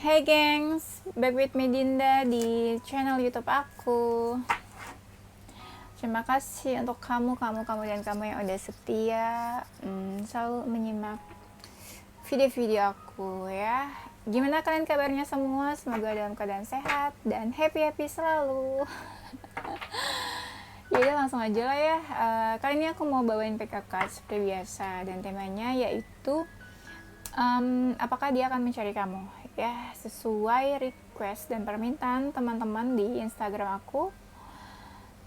Hey gengs, back with me Dinda di channel YouTube aku. Terima kasih untuk kamu dan kamu yang udah setia selalu menyimak video-video aku ya. Gimana kalian kabarnya semua? Semoga dalam keadaan sehat dan happy selalu. Jadi langsung aja lah ya. Kali ini aku mau bawain PKK seperti biasa dan temanya yaitu apakah dia akan mencari kamu ya, sesuai request dan permintaan teman-teman di Instagram aku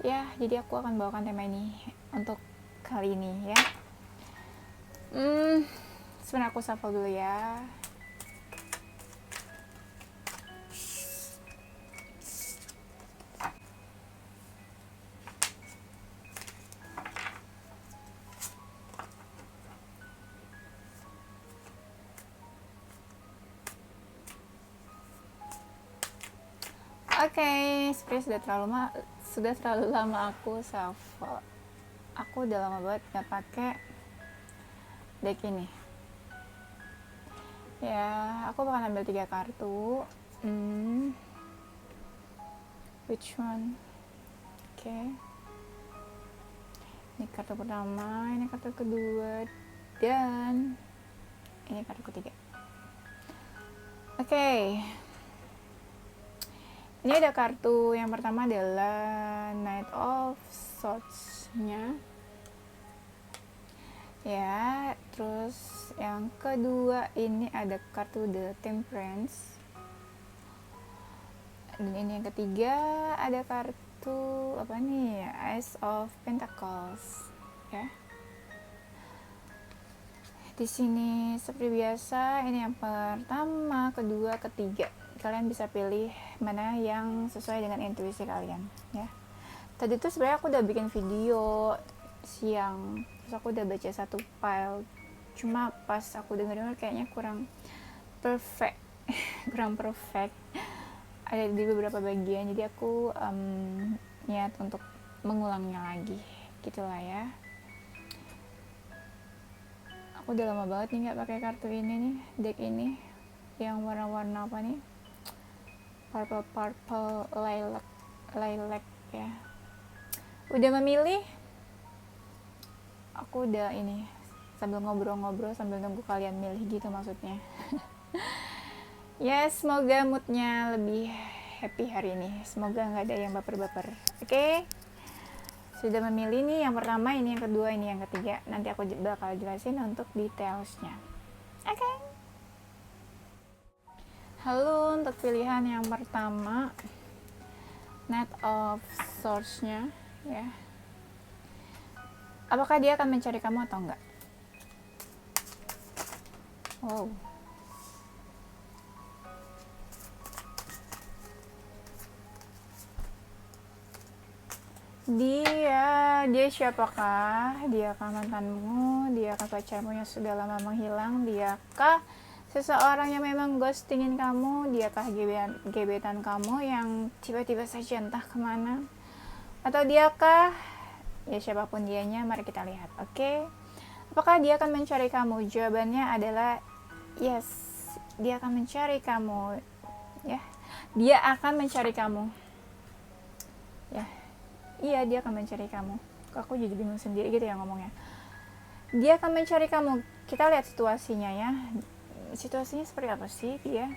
ya. Jadi aku akan bawakan tema ini untuk kali ini ya. Sebenarnya aku shuffle dulu ya. Oke, seperti sudah terlalu lama aku shuffle. Aku udah lama banget gak pakai deck ini. Ya, aku bakal ambil 3 kartu. Which one? Oke. Ini kartu pertama, ini kartu kedua, dan ini kartu ketiga. Oke. Ini ada kartu yang pertama adalah Knight of Swords-nya. Ya, terus yang kedua ini ada kartu The Temperance. Dan ini yang ketiga ada kartu apa nih? Ace of Pentacles. Ya. Di sini seperti biasa, ini yang pertama, kedua, ketiga. Kalian bisa pilih mana yang sesuai dengan intuisi kalian ya. Tadi tuh sebenarnya aku udah bikin video siang, terus aku udah baca satu file, cuma pas aku denger kayaknya kurang perfect kurang perfect ada di beberapa bagian, jadi aku niat untuk mengulangnya lagi gitulah ya. Aku udah lama banget nih nggak pakai kartu ini nih, deck ini yang warna-warna apa nih, purple lilac ya. Udah memilih, aku udah ini sambil ngobrol-ngobrol sambil nunggu kalian milih gitu maksudnya. Ya, semoga moodnya lebih happy hari ini, semoga nggak ada yang baper-baper. Oke, sudah memilih nih yang pertama, ini yang kedua, ini yang ketiga. Nanti aku bakal jelasin untuk detailsnya. Oke. Halo, untuk pilihan yang pertama Knight of Swords-nya ya. Apakah dia akan mencari kamu atau enggak? Wow. Dia siapakah? Diakah mantanmu? Diakah pacarmu yang sudah lama menghilang? Diakah seseorang yang memang ghostingin kamu? Diakah gebetan kamu yang tiba-tiba saja entah kemana? Atau diakah, ya siapapun dianya, mari kita lihat. Oke. Apakah dia akan mencari kamu? Jawabannya adalah yes, dia akan mencari kamu ya. Dia akan mencari kamu ya. Iya, dia akan mencari kamu. Aku jadi bingung sendiri gitu ya ngomongnya. Dia akan mencari kamu. Kita lihat situasinya ya. Situasinya seperti apa sih dia?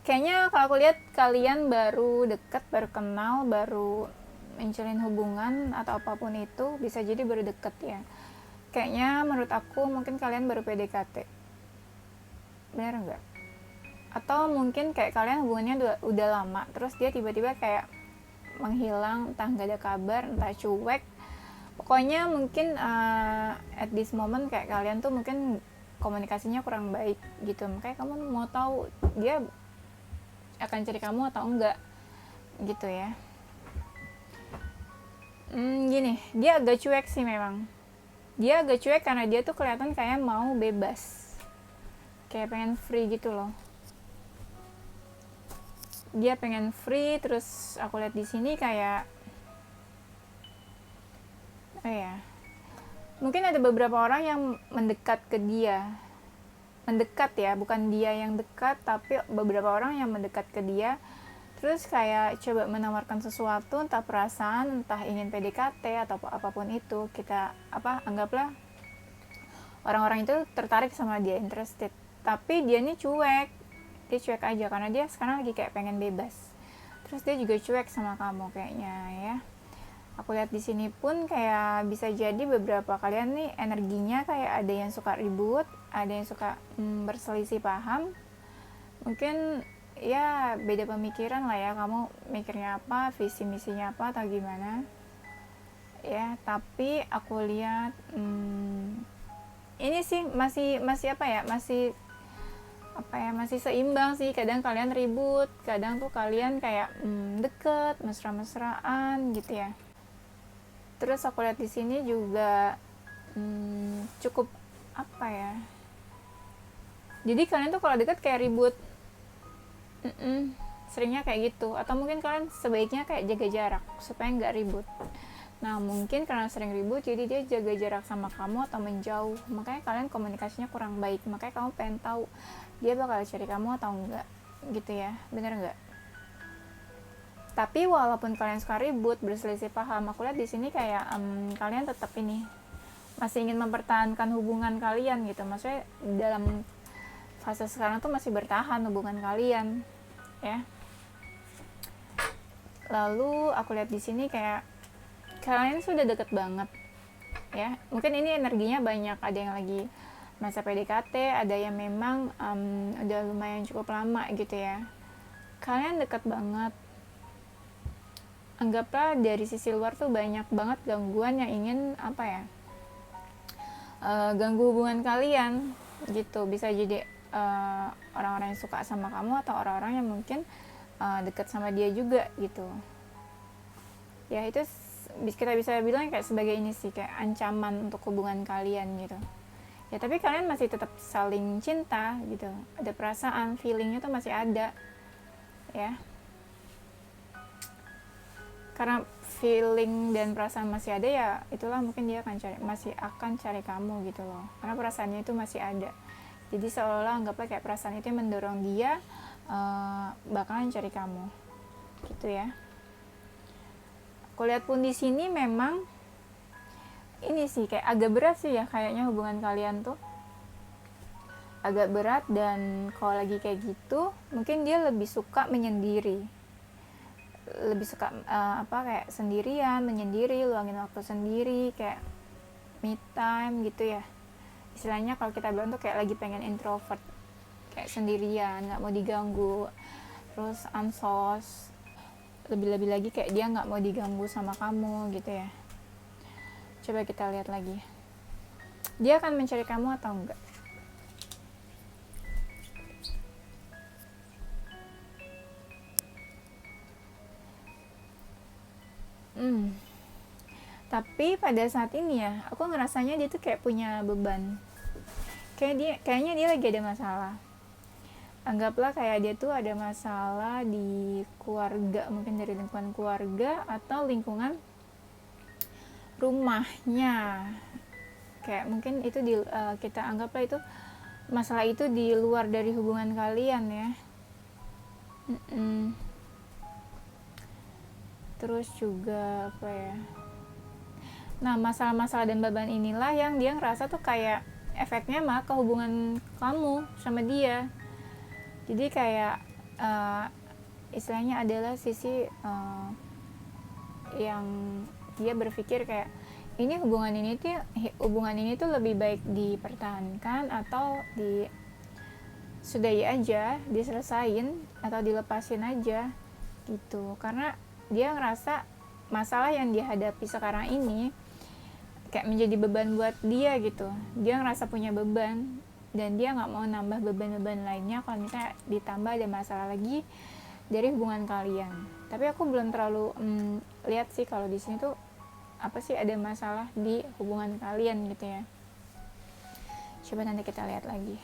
Kayaknya kalau aku lihat kalian baru dekat, baru kenal, baru menjalin hubungan atau apapun itu, bisa jadi baru dekat ya. Kayaknya menurut aku mungkin kalian baru PDKT. Benar nggak? Atau mungkin kayak kalian hubungannya udah lama, terus dia tiba-tiba kayak menghilang, entah nggak ada kabar, entah cuek. Pokoknya mungkin at this moment kayak kalian tuh mungkin komunikasinya kurang baik gitu, makanya kamu mau tahu dia akan cari kamu atau enggak gitu ya. Gini, dia agak cuek sih memang. Dia agak cuek karena dia tuh kelihatan kayak mau bebas, kayak pengen free gitu loh. Dia pengen free, terus aku lihat di sini kayak mungkin ada beberapa orang yang mendekat ke dia mendekat ya, bukan dia yang dekat, tapi beberapa orang yang mendekat ke dia, terus kayak coba menawarkan sesuatu, entah perasaan, entah ingin PDKT atau apapun itu. Kita anggaplah orang-orang itu tertarik sama dia, interested, tapi dia nih cuek, dia cuek aja karena dia sekarang lagi kayak pengen bebas. Terus dia juga cuek sama kamu kayaknya ya. Aku lihat di sini pun kayak bisa jadi beberapa kalian nih energinya kayak ada yang suka ribut, ada yang suka berselisih paham. Mungkin ya beda pemikiran lah ya, kamu mikirnya apa, visi misinya apa atau gimana. Ya, tapi aku lihat ini sih masih masih seimbang sih. Kadang kalian ribut, kadang tuh kalian kayak deket, mesra-mesraan gitu ya. Terus aku lihat di sini juga cukup jadi kalian tuh kalau deket kayak ribut, seringnya kayak gitu. Atau mungkin kalian sebaiknya kayak jaga jarak supaya nggak ribut. Nah mungkin karena sering ribut jadi dia jaga jarak sama kamu atau menjauh, makanya kalian komunikasinya kurang baik. Makanya kamu pengen tahu dia bakal cari kamu atau enggak gitu ya, bener nggak? Tapi walaupun kalian suka ribut, berselisih paham, aku lihat di sini kayak kalian tetap ini masih ingin mempertahankan hubungan kalian gitu. Maksudnya dalam fase sekarang tuh masih bertahan hubungan kalian ya. Lalu aku lihat di sini kayak kalian sudah deket banget ya. Mungkin ini energinya banyak, ada yang lagi masa PDKT, ada yang memang udah lumayan cukup lama gitu ya. Kalian deket banget. Anggaplah dari sisi luar tuh banyak banget gangguan yang ingin ganggu hubungan kalian gitu. Bisa jadi orang-orang yang suka sama kamu atau orang-orang yang mungkin dekat sama dia juga gitu ya. Itu kita bisa bilang kayak sebagai ini sih, kayak ancaman untuk hubungan kalian gitu ya. Tapi kalian masih tetap saling cinta gitu, ada perasaan, feelingnya tuh masih ada ya. Karena feeling dan perasaan masih ada ya, itulah mungkin dia masih akan cari kamu gitu loh, karena perasaannya itu masih ada. Jadi seolah-olah anggaplah kayak perasaan itu yang mendorong dia bakalan cari kamu gitu ya. Aku lihat pun di sini memang ini sih kayak agak berat sih ya, kayaknya hubungan kalian tuh agak berat. Dan kalau lagi kayak gitu mungkin dia lebih suka menyendiri, lebih suka kayak sendirian, menyendiri, luangin waktu sendiri, kayak me time gitu ya. Istilahnya kalau kita bilang tuh kayak lagi pengen introvert, kayak sendirian, nggak mau diganggu, terus ansos. Lebih-lebih lagi kayak dia nggak mau diganggu sama kamu gitu ya. Coba kita lihat lagi, dia akan mencari kamu atau enggak. Tapi pada saat ini ya, aku ngerasanya dia tuh kayak punya beban. Kayaknya dia lagi ada masalah. Anggaplah kayak dia tuh ada masalah di keluarga, mungkin dari lingkungan keluarga atau lingkungan rumahnya. Kayak mungkin itu kita anggaplah itu masalah itu di luar dari hubungan kalian ya. Terus juga nah masalah-masalah dan beban inilah yang dia ngerasa tuh kayak efeknya mah ke hubungan kamu sama dia. Jadi kayak istilahnya adalah sisi yang dia berpikir kayak hubungan ini tuh lebih baik dipertahankan atau disudahi aja, diselesain atau dilepasin aja gitu. Karena dia ngerasa masalah yang dihadapi sekarang ini kayak menjadi beban buat dia gitu. Dia ngerasa punya beban dan dia nggak mau nambah beban-beban lainnya kalau misalnya ditambah ada masalah lagi dari hubungan kalian. Tapi aku belum terlalu lihat sih kalau di sini tuh apa sih ada masalah di hubungan kalian gitu ya. Coba nanti kita lihat lagi.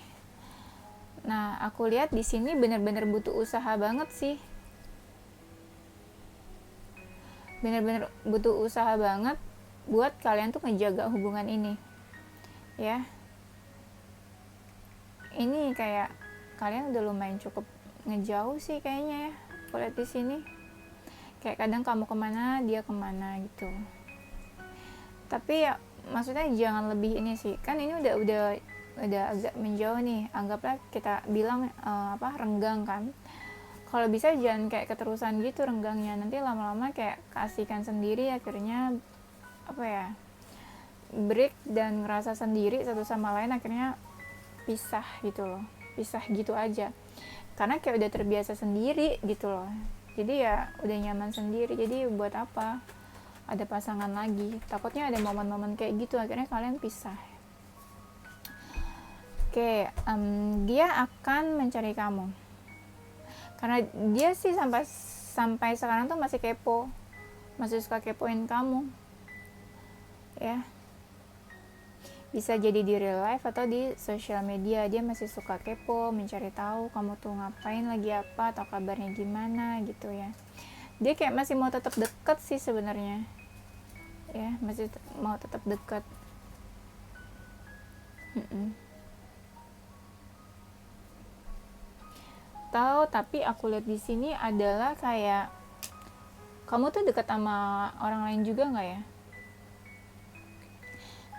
Nah, aku lihat di sini benar-benar butuh usaha banget sih. Benar-benar butuh usaha banget buat kalian tuh ngejaga hubungan ini ya. ini kayak kalian udah lumayan cukup ngejauh sih kayaknya ya, aku lihat di sini. Kayak kadang kamu kemana dia kemana gitu. Tapi ya maksudnya jangan lebih ini sih, kan ini udah agak menjauh nih, anggaplah kita bilang renggang kan. Kalau bisa jangan kayak keterusan gitu renggangnya, nanti lama-lama kayak keasikan sendiri, akhirnya break dan ngerasa sendiri satu sama lain, akhirnya pisah gitu loh, pisah gitu aja karena kayak udah terbiasa sendiri gitu loh. Jadi ya udah nyaman sendiri, jadi buat apa ada pasangan lagi, takutnya ada momen-momen kayak gitu akhirnya kalian pisah. Oke, dia akan mencari kamu karena dia sih sampai sekarang tuh masih kepo, masih suka kepoin kamu ya. Bisa jadi di real life atau di sosial media, dia masih suka kepo, mencari tahu kamu tuh ngapain, lagi apa, atau kabarnya gimana gitu ya. Dia kayak masih mau tetap dekat sih sebenarnya ya, masih mau tetap dekat. Tahu, tapi aku lihat di sini adalah kayak kamu tuh dekat sama orang lain juga nggak ya?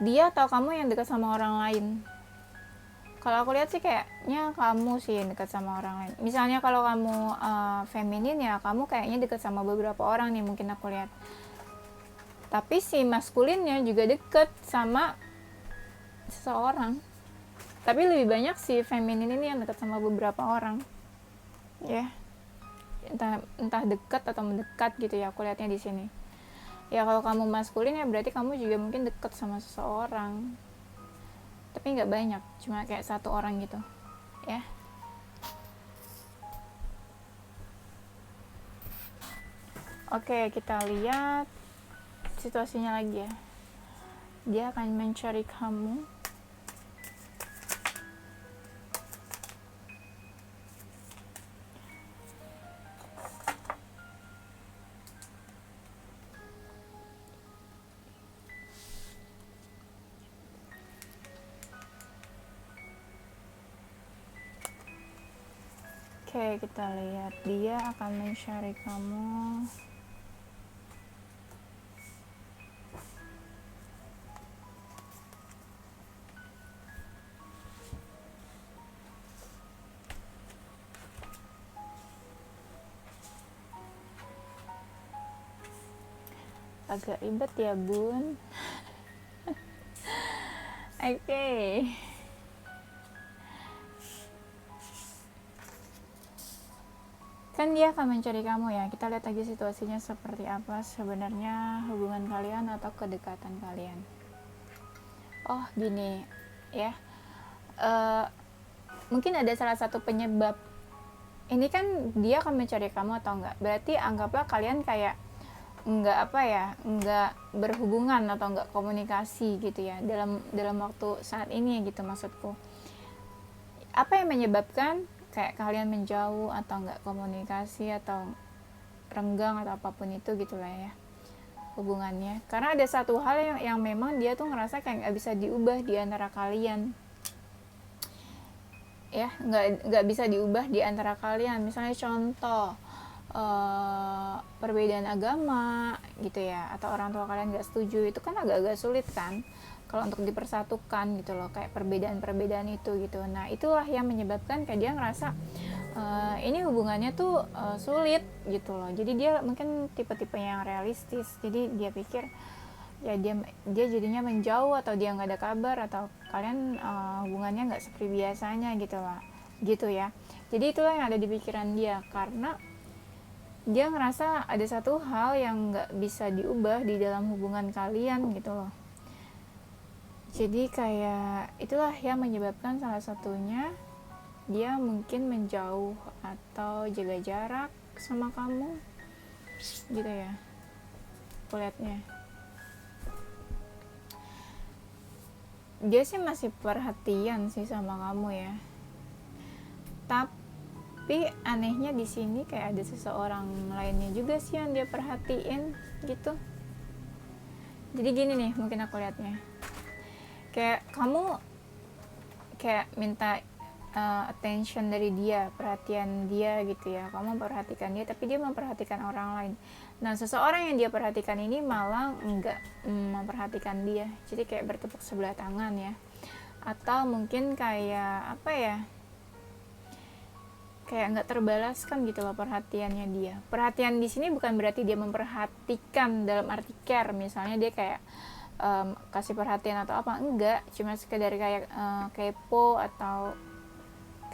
Dia atau kamu yang dekat sama orang lain? Kalau aku lihat sih kayaknya kamu sih yang dekat sama orang lain. Misalnya kalau kamu feminin ya kamu kayaknya dekat sama beberapa orang nih, mungkin aku lihat. Tapi si maskulinnya juga dekat sama seseorang. Tapi lebih banyak si feminin ini yang dekat sama beberapa orang. Ya. Entah dekat atau mendekat gitu ya, aku lihatnya di sini. Ya kalau kamu maskulin ya berarti kamu juga mungkin dekat sama seseorang. Tapi nggak banyak, cuma kayak satu orang gitu ya. Oke, kita lihat situasinya lagi ya. Dia akan mencari kamu. Oke, kita lihat dia akan mencari kamu. Agak ribet ya bun. Oke. Kan dia akan mencari kamu ya. Kita lihat aja situasinya seperti apa sebenarnya hubungan kalian atau kedekatan kalian. Oh gini ya, mungkin ada salah satu penyebab. Ini kan dia akan mencari kamu atau enggak, berarti anggaplah kalian kayak enggak berhubungan atau enggak komunikasi gitu ya dalam waktu saat ini gitu maksudku. Apa yang menyebabkan kayak kalian menjauh atau enggak komunikasi atau renggang atau apapun itu gitulah ya hubungannya? Karena ada satu hal yang memang dia tuh ngerasa kayak nggak bisa diubah di antara kalian ya, nggak bisa diubah di antara kalian. Misalnya contoh perbedaan agama gitu ya, atau orang tua kalian nggak setuju, itu kan agak-agak sulit kan kalau untuk dipersatukan gitu loh, kayak perbedaan-perbedaan itu gitu. Nah itulah yang menyebabkan kayak dia ngerasa ini hubungannya tuh sulit gitu loh. Jadi dia mungkin tipe-tipe yang realistis, jadi dia pikir ya dia jadinya menjauh, atau dia nggak ada kabar, atau kalian hubungannya nggak seperti biasanya gitu lah gitu ya. Jadi itulah yang ada di pikiran dia, karena dia ngerasa ada satu hal yang nggak bisa diubah di dalam hubungan kalian gitu loh. Jadi kayak itulah yang menyebabkan salah satunya dia mungkin menjauh atau jaga jarak sama kamu gitu ya, aku lihatnya. Dia sih masih perhatian sih sama kamu ya, tapi anehnya di sini kayak ada seseorang lainnya juga sih yang dia perhatiin gitu. Jadi gini nih mungkin aku lihatnya, kayak kamu kayak minta attention dari dia, perhatian dia gitu ya. Kamu memperhatikan dia tapi dia memperhatikan orang lain. Nah, seseorang yang dia perhatikan ini malah enggak memperhatikan dia, jadi kayak bertepuk sebelah tangan ya. Atau mungkin kayak apa ya, kayak nggak terbalaskan gitu loh perhatiannya dia. Perhatian di sini bukan berarti dia memperhatikan dalam arti care, misalnya dia kayak kasih perhatian atau apa, enggak, cuma sekedar kayak kepo atau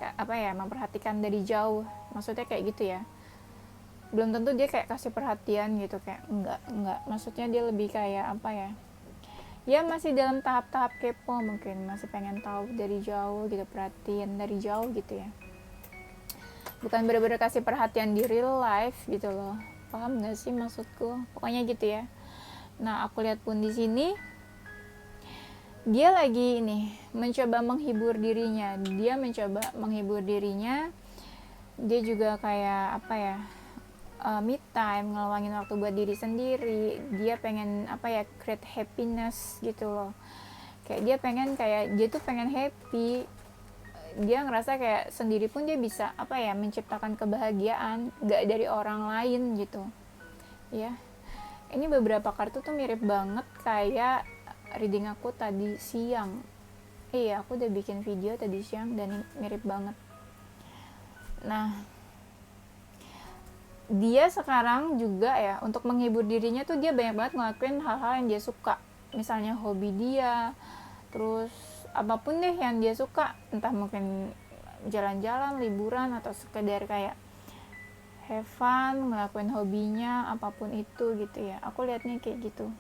apa ya, memperhatikan dari jauh, maksudnya kayak gitu ya. Belum tentu dia kayak kasih perhatian gitu, kayak enggak, maksudnya dia lebih kayak apa ya, ya masih dalam tahap-tahap kepo, mungkin masih pengen tahu dari jauh gitu, perhatian dari jauh gitu ya, bukan bener-bener kasih perhatian di real life gitu loh. Paham nggak sih maksudku? Pokoknya gitu ya. Nah, aku lihat pun di sini dia lagi ini mencoba menghibur dirinya. Dia mencoba menghibur dirinya. Dia juga kayak apa ya, me time, ngeluangin waktu buat diri sendiri. Dia pengen apa ya, create happiness gitu loh. Kayak dia pengen, kayak dia tuh pengen happy. Dia ngerasa kayak sendiri pun dia bisa apa ya, menciptakan kebahagiaan, nggak dari orang lain gitu ya. Ini beberapa kartu tuh mirip banget kayak reading aku tadi siang. Iya, aku udah bikin video tadi siang dan mirip banget. Nah, dia sekarang juga ya, untuk menghibur dirinya tuh dia banyak banget ngelakuin hal-hal yang dia suka. Misalnya hobi dia, terus apapun deh yang dia suka, entah mungkin jalan-jalan, liburan, atau sekedar kayak have fun, ngelakuin hobinya, apapun itu gitu ya. Aku liatnya kayak gitu.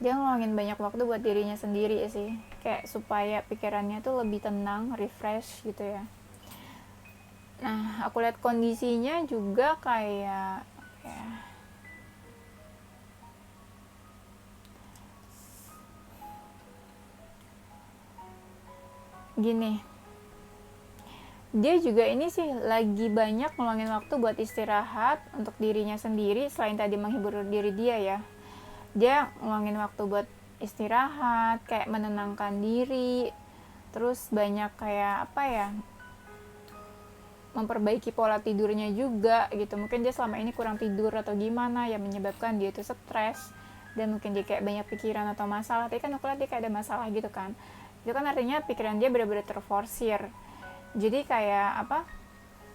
Dia ngeluangin banyak waktu buat dirinya sendiri sih, kayak supaya pikirannya tuh lebih tenang, refresh gitu ya. Nah, aku lihat kondisinya juga kayak ya, gini, dia juga ini sih lagi banyak ngeluangin waktu buat istirahat untuk dirinya sendiri. Selain tadi menghibur diri dia ya, dia ngeluangin waktu buat istirahat, kayak menenangkan diri, terus banyak kayak apa ya, memperbaiki pola tidurnya juga gitu. Mungkin dia selama ini kurang tidur atau gimana yang menyebabkan dia itu stres, dan mungkin dia kayak banyak pikiran atau masalah. Tapi kan aku lihat dia kayak ada masalah gitu kan, itu kan artinya pikiran dia benar-benar terforsir. Jadi kayak apa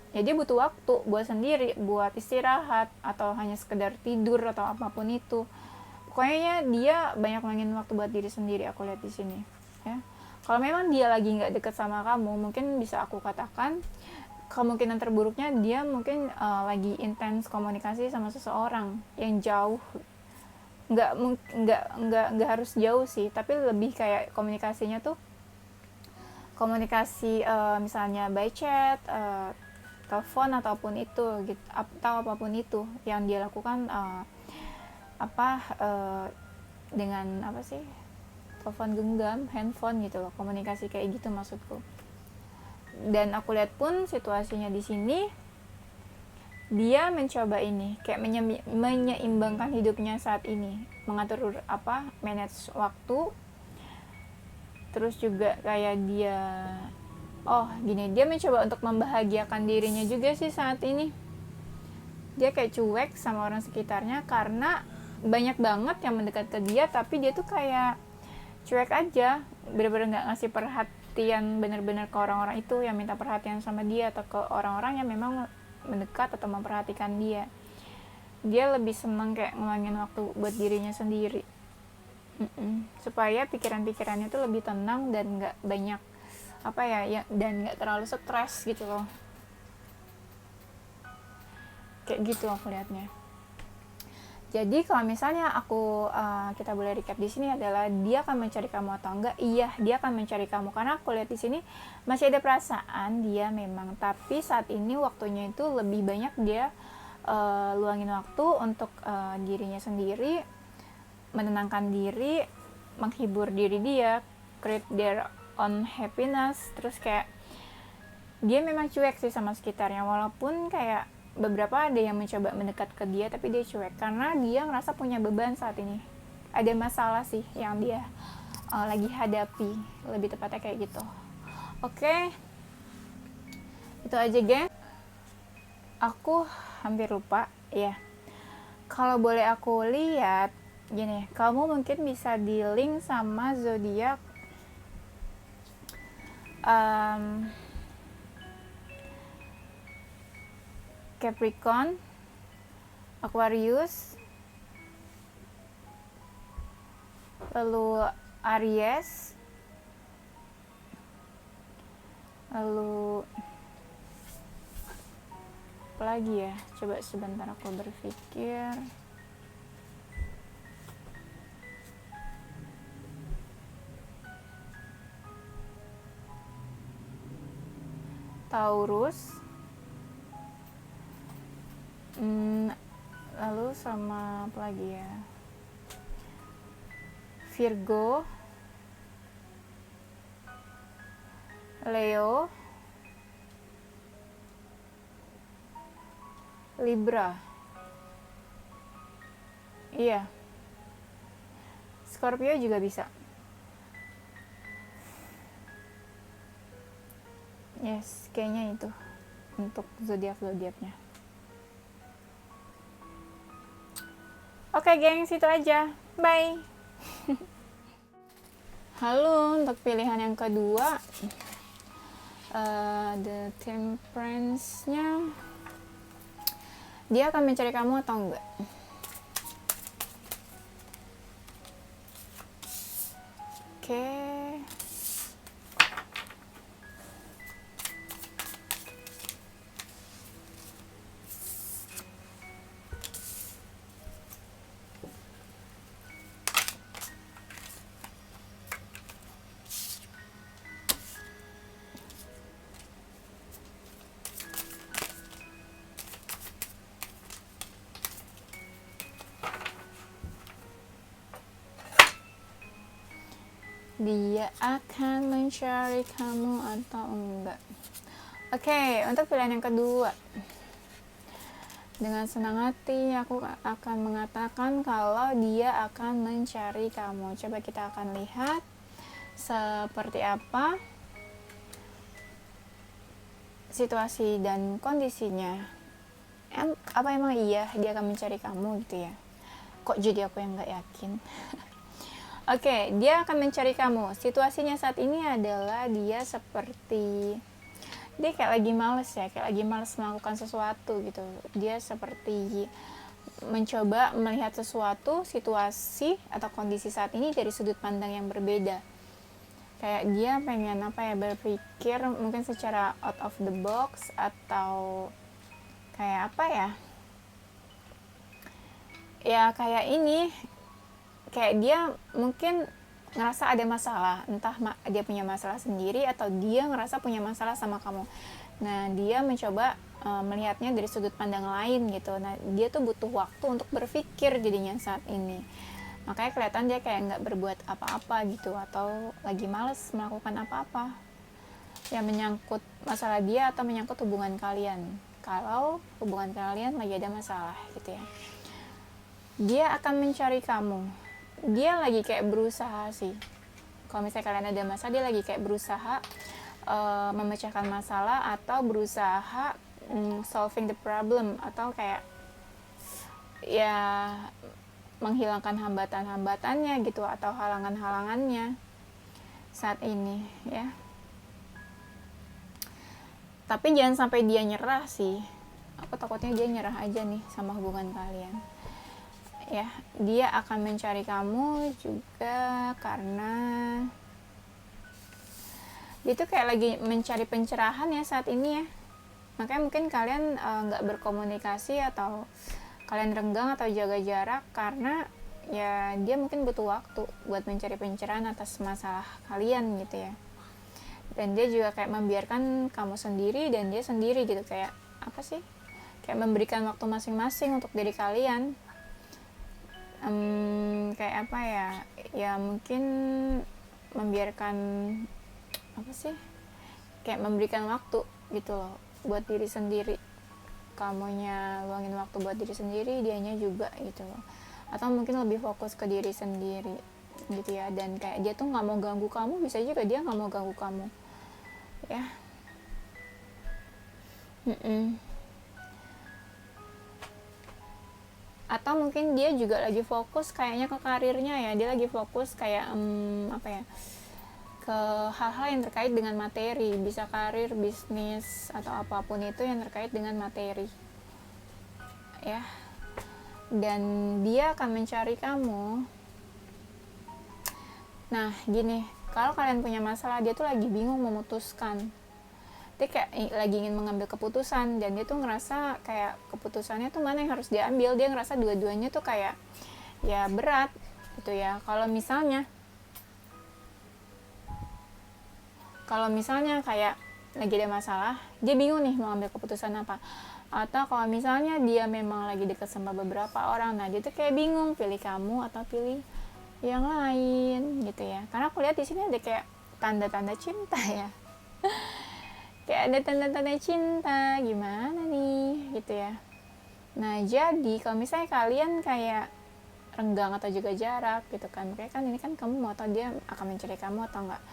ya, dia butuh waktu buat sendiri, buat istirahat, atau hanya sekedar tidur atau apapun itu. Pokoknya dia banyak ngangin waktu buat diri sendiri, aku lihat di sini ya. Kalau memang dia lagi nggak deket sama kamu, mungkin bisa aku katakan kemungkinan terburuknya dia mungkin lagi intens komunikasi sama seseorang yang jauh. Nggak harus jauh sih, tapi lebih kayak komunikasinya tuh komunikasi misalnya by chat, telepon ataupun itu gitu, atau apapun itu yang dia lakukan, dengan apa sih, telepon genggam, handphone gitu loh, komunikasi kayak gitu maksudku. Dan aku lihat pun situasinya di sini dia mencoba ini kayak menyeimbangkan hidupnya saat ini, mengatur apa, manage waktu. Terus juga kayak dia dia mencoba untuk membahagiakan dirinya juga sih saat ini. Dia kayak cuek sama orang sekitarnya karena banyak banget yang mendekat ke dia, tapi dia tuh kayak cuek aja, bener-bener nggak ngasih perhatian bener-bener ke orang-orang itu yang minta perhatian sama dia, atau ke orang-orang yang memang mendekat atau memperhatikan dia. Dia lebih senang kayak ngeluangin waktu buat dirinya sendiri, supaya pikiran-pikirannya tuh lebih tenang dan nggak banyak apa ya, dan nggak terlalu stres gitu loh. Kayak gitu aku lihatnya. Jadi kalau misalnya kita boleh recap di sini adalah dia akan mencari kamu atau enggak? Iya, dia akan mencari kamu karena aku lihat di sini masih ada perasaan dia memang, tapi saat ini waktunya itu lebih banyak dia luangin waktu untuk dirinya sendiri, menenangkan diri, menghibur diri dia, create their own happiness. Terus kayak dia memang cuek sih sama sekitarnya, walaupun kayak beberapa ada yang mencoba mendekat ke dia, tapi dia cuek karena dia ngerasa punya beban saat ini. Ada masalah sih yang dia lagi hadapi, lebih tepatnya kayak gitu. Oke, itu aja geng. Aku hampir lupa ya. Kalau boleh aku lihat gini, kamu mungkin bisa di link sama zodiak Capricorn, Aquarius, lalu Aries, lalu apa lagi ya, coba sebentar aku berpikir. Taurus, lalu sama apa lagi ya, Virgo, Leo, Libra, iya, Scorpio juga bisa. Yes, kayaknya itu untuk zodiak-zodiaknya. Oke geng, situ aja. Bye. Halo, untuk pilihan yang kedua, The Temperance-nya, dia akan mencari kamu atau enggak? Oke. Dia akan mencari kamu atau enggak? Oke, untuk pilihan yang kedua, dengan senang hati aku akan mengatakan kalau dia akan mencari kamu. Coba kita akan lihat seperti apa situasi dan kondisinya. Apa emang iya dia akan mencari kamu gitu ya? Kok jadi aku yang nggak yakin? Oke, dia akan mencari kamu. Situasinya saat ini adalah dia seperti, dia kayak lagi males ya, kayak lagi males melakukan sesuatu gitu. Dia seperti mencoba melihat sesuatu, situasi atau kondisi saat ini dari sudut pandang yang berbeda. Kayak dia pengen berpikir mungkin secara out of the box, atau kayak ya kayak ini, kayak dia mungkin ngerasa ada masalah, entah dia punya masalah sendiri atau dia ngerasa punya masalah sama kamu. Nah, dia mencoba melihatnya dari sudut pandang lain gitu. Nah, dia tuh butuh waktu untuk berpikir jadinya saat ini. Makanya kelihatan dia kayak nggak berbuat apa-apa gitu, atau lagi males melakukan apa-apa yang menyangkut masalah dia atau menyangkut hubungan kalian. Kalau hubungan kalian lagi ada masalah gitu ya. Dia akan mencari kamu. Dia lagi kayak berusaha sih. Kalau misalnya kalian ada masalah, dia lagi kayak berusaha memecahkan masalah, atau berusaha solving the problem, atau kayak ya menghilangkan hambatan-hambatannya gitu, atau halangan-halangannya saat ini ya. Tapi jangan sampai dia nyerah sih. Aku takutnya dia nyerah aja nih sama hubungan kalian. Ya, dia akan mencari kamu juga karena dia tuh kayak lagi mencari pencerahan ya saat ini ya. Makanya mungkin kalian nggak berkomunikasi, atau kalian renggang atau jaga jarak karena ya dia mungkin butuh waktu buat mencari pencerahan atas masalah kalian gitu ya. Dan dia juga kayak membiarkan kamu sendiri dan dia sendiri gitu, kayak apa sih, kayak memberikan waktu masing-masing untuk diri kalian. Kayak apa ya, ya mungkin membiarkan apa sih, kayak memberikan waktu gitu loh buat diri sendiri. Kamunya luangin waktu buat diri sendiri, dianya juga gitu loh. Atau mungkin lebih fokus ke diri sendiri gitu ya. Dan kayak dia tuh nggak mau ganggu kamu, bisa juga dia nggak mau ganggu kamu ya. Mm-mm. Atau mungkin dia juga lagi fokus kayaknya ke karirnya ya, dia lagi fokus kayak apa ya, ke hal-hal yang terkait dengan materi, bisa karir, bisnis, atau apapun itu yang terkait dengan materi ya. Dan dia akan mencari kamu. Nah gini, kalau kalian punya masalah, dia tuh lagi bingung memutuskan, dia kayak lagi ingin mengambil keputusan, dan dia tuh ngerasa kayak keputusannya tuh mana yang harus diambil. Dia ngerasa dua-duanya tuh kayak ya berat gitu ya. Kalau misalnya kayak lagi ada masalah, dia bingung nih mau ambil keputusan apa. Atau kalau misalnya dia memang lagi deket sama beberapa orang, nah dia tuh kayak bingung pilih kamu atau pilih yang lain gitu ya. Karena aku lihat di sini ada kayak tanda-tanda cinta ya. Kayak ada tanda-tanda cinta, gimana nih gitu ya. Nah jadi kalau misalnya kalian kayak renggang atau juga jarak gitu kan, makanya kan ini kan kamu mau tahu dia akan mencari kamu atau enggak.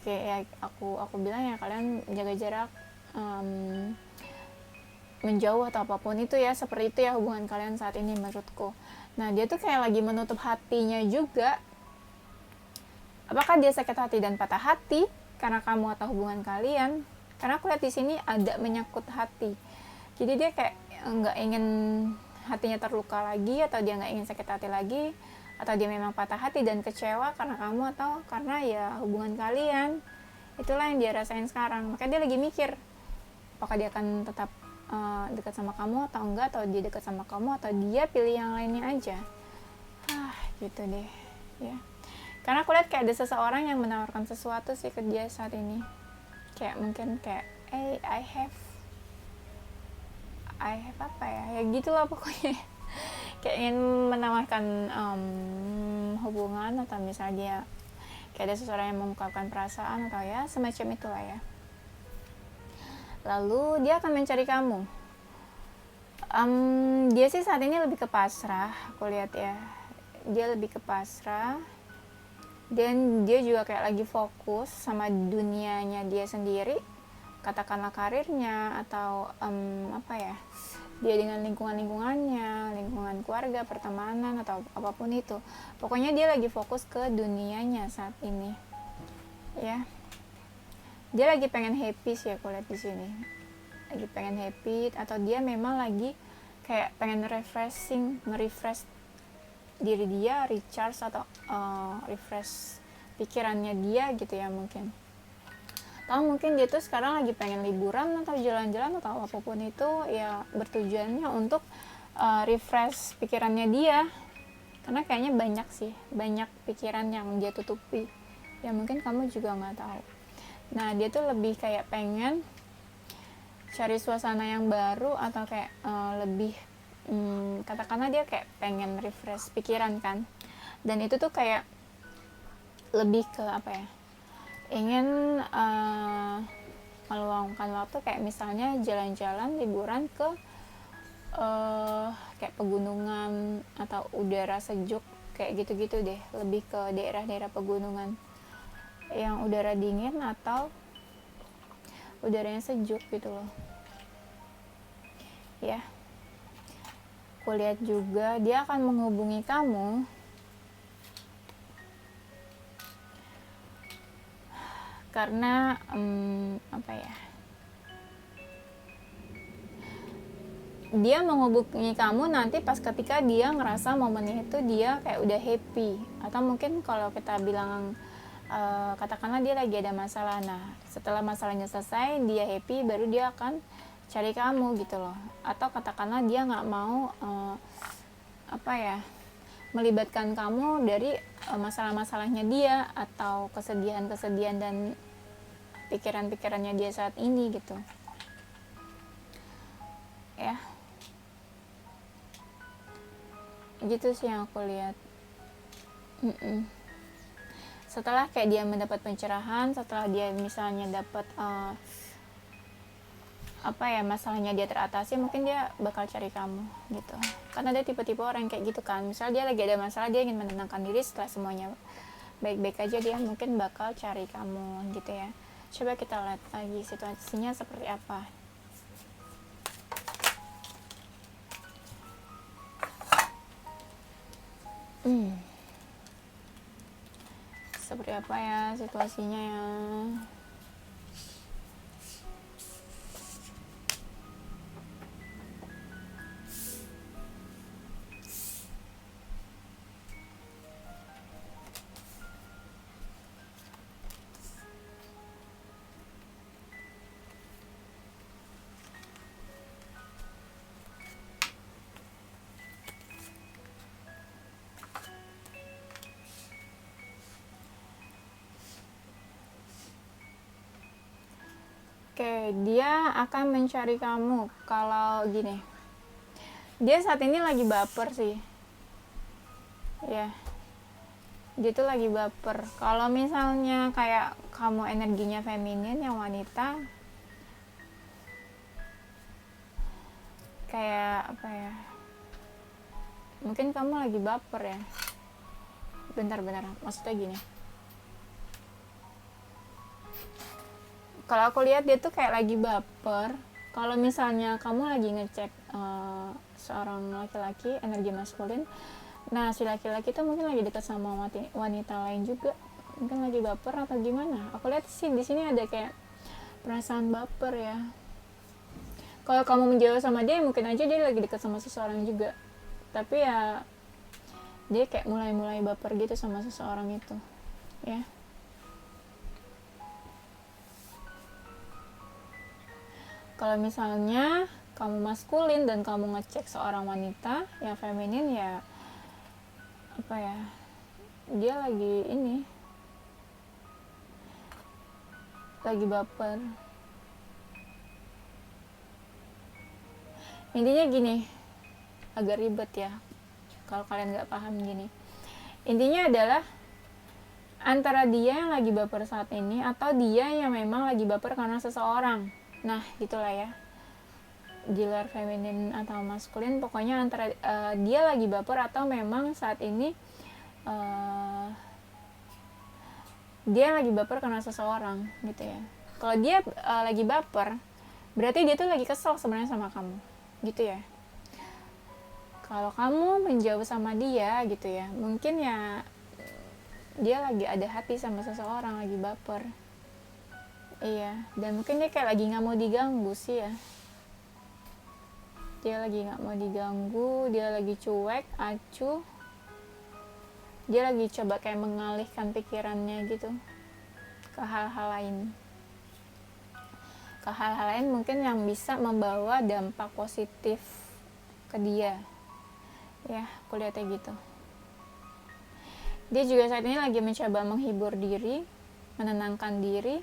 Kayak ya, aku bilang ya kalian jaga jarak, menjauh atau apapun itu ya, seperti itu ya hubungan kalian saat ini menurutku. Nah dia tuh kayak lagi menutup hatinya juga. Apakah dia sakit hati dan patah hati karena kamu atau hubungan kalian? Karena aku lihat di sini ada menyangkut hati. Jadi dia kayak nggak ingin hatinya terluka lagi, atau dia nggak ingin sakit hati lagi, atau dia memang patah hati dan kecewa karena kamu atau karena ya hubungan kalian. Itulah yang dia rasain sekarang. Makanya dia lagi mikir apakah dia akan tetap dekat sama kamu atau enggak, atau dia dekat sama kamu atau dia pilih yang lainnya aja. Gitu deh ya. Karena aku lihat kayak ada seseorang yang menawarkan sesuatu sih ke dia saat ini. Kayak mungkin kayak I have apa ya, ya gitulah pokoknya. Kayak ingin menawarkan hubungan, atau misalnya dia kayak ada seseorang yang mengungkapkan perasaan, atau ya semacam itulah ya. Lalu dia akan mencari kamu. Dia sih saat ini lebih ke pasrah, aku lihat ya. Dia lebih ke pasrah, dan dia juga kayak lagi fokus sama dunianya dia sendiri, katakanlah karirnya, atau apa ya, dia dengan lingkungannya, lingkungan keluarga, pertemanan, atau apapun itu. Pokoknya dia lagi fokus ke dunianya saat ini ya. Dia lagi pengen happy sih aku lihat di sini, lagi pengen happy, atau dia memang lagi kayak pengen refresh diri dia, recharge atau refresh pikirannya dia gitu ya mungkin. Atau mungkin dia tuh sekarang lagi pengen liburan atau jalan-jalan atau apapun itu ya, bertujuannya untuk refresh pikirannya dia. Karena kayaknya banyak pikiran yang dia tutupi ya, mungkin kamu juga nggak tahu. Nah dia tuh lebih kayak pengen cari suasana yang baru, atau kayak lebih katakanlah dia kayak pengen refresh pikiran kan. Dan itu tuh kayak lebih ke apa ya, ingin meluangkan waktu, kayak misalnya jalan-jalan liburan ke kayak pegunungan atau udara sejuk kayak gitu-gitu deh, lebih ke daerah-daerah pegunungan yang udara dingin atau udaranya sejuk gitu loh ya. Aku lihat juga dia akan menghubungi kamu karena apa ya, dia menghubungi kamu nanti pas ketika dia ngerasa momennya itu dia kayak udah happy. Atau mungkin kalau kita bilang katakanlah dia lagi ada masalah, nah setelah masalahnya selesai dia happy, baru dia akan cari kamu gitu loh. Atau katakanlah dia nggak mau apa ya, melibatkan kamu dari masalah-masalahnya dia, atau kesedihan-kesedihan dan pikiran-pikirannya dia saat ini gitu ya. Gitu sih yang aku lihat. Setelah kayak dia mendapat pencerahan, setelah dia misalnya dapat apa ya, masalahnya dia teratasi, mungkin dia bakal cari kamu gitu. Karena ada tipe-tipe orang kayak gitu kan, misal dia lagi ada masalah, dia ingin menenangkan diri, setelah semuanya baik-baik aja dia mungkin bakal cari kamu gitu ya. Coba kita lihat lagi situasinya seperti apa. Seperti apa ya situasinya ya. Oke, dia akan mencari kamu kalau gini. Dia saat ini lagi baper sih. Ya. Dia tuh lagi baper. Kalau misalnya kayak kamu energinya feminin yang wanita, kayak apa ya? Mungkin kamu lagi baper ya. Bentar-bentar, maksudnya gini. Kalau aku lihat dia tuh kayak lagi baper. Kalau misalnya kamu lagi ngecek seorang laki-laki energi maskulin, nah si laki-laki tuh mungkin lagi dekat sama wanita lain juga, mungkin lagi baper atau gimana. Aku lihat sih di sini ada kayak perasaan baper ya. Kalau kamu menjauh sama dia, mungkin aja dia lagi dekat sama seseorang juga, tapi ya dia kayak mulai baper gitu sama seseorang itu ya. Kalau misalnya kamu maskulin dan kamu ngecek seorang wanita yang feminin, ya apa ya, dia lagi baper. Intinya gini, agak ribet ya kalau kalian nggak paham gini. Intinya adalah antara dia yang lagi baper saat ini atau dia yang memang lagi baper karena seseorang. Nah, gitulah ya. Di luar feminin atau maskulin, pokoknya antara dia lagi baper atau memang saat ini dia lagi baper karena seseorang gitu ya. Kalau dia lagi baper, berarti dia tuh lagi kesel sebenarnya sama kamu gitu ya. Kalau kamu menjauh sama dia gitu ya, mungkin ya dia lagi ada hati sama seseorang, lagi baper. Iya, dan mungkin dia kayak lagi nggak mau diganggu sih ya. Dia lagi nggak mau diganggu, dia lagi cuek, acuh. Dia lagi coba kayak mengalihkan pikirannya gitu ke hal-hal lain. Ke hal-hal lain mungkin yang bisa membawa dampak positif ke dia. Ya, aku lihatnya gitu. Dia juga saat ini lagi mencoba menghibur diri, menenangkan diri,